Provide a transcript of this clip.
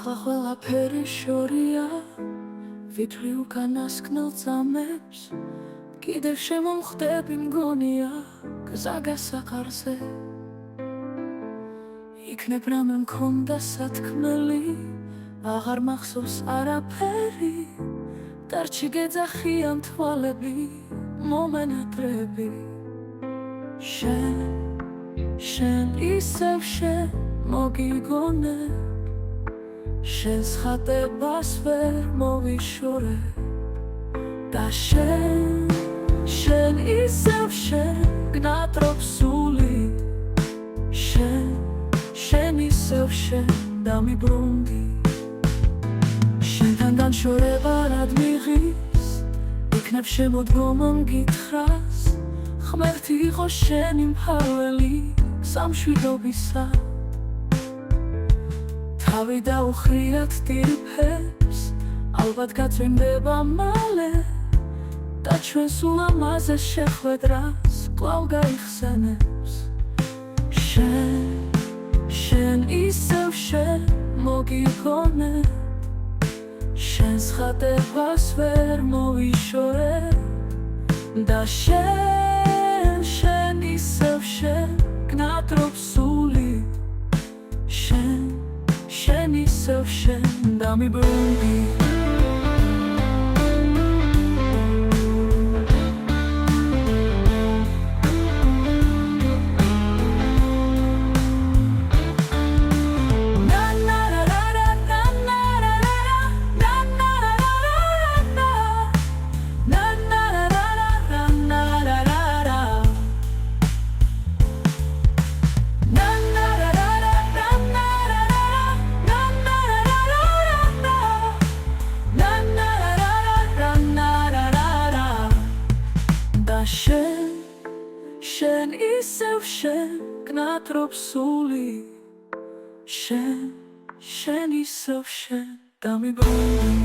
ახლა ყველაფერი შორია ვიტყვი უკანასკნელ წამებს კიდევ შემომხვდები მგონია გზა გასაყარზე იქნებ რამე მქონდა სათქმელი აღარ მახსოვს არაფერი დარჩი გეძახია თვალები მომენატრები შენ ისევ შენ მოგიგონებ შენს ხატებას ვერ მოვიშორე და შენ ისევ შენ გნატრობ სული შენ ისევ შენ დამიბრუნდი შენთან განშორება რად მიღის იქნებ შემოდგომა მგითხრას ღმერთი იყო შენი მფარველი სამშვიდობისა თავი დაუხრიათ ტირფებს ალბათ გაწვიმდება მალე და ჩვენ სულ ამაზე შეხვედრას კვლავ გაიხსენებს შენ ისევ შენ მოგიგონებ შენს ხატებას ვერ მოვიშორე და შენ ისევ შენ გნატრობ სული შენ ისევ შენ დამიბრუნდი შენ ისევ შენ გნატრობ სული შენ ისევ შენ დამიბრუნდი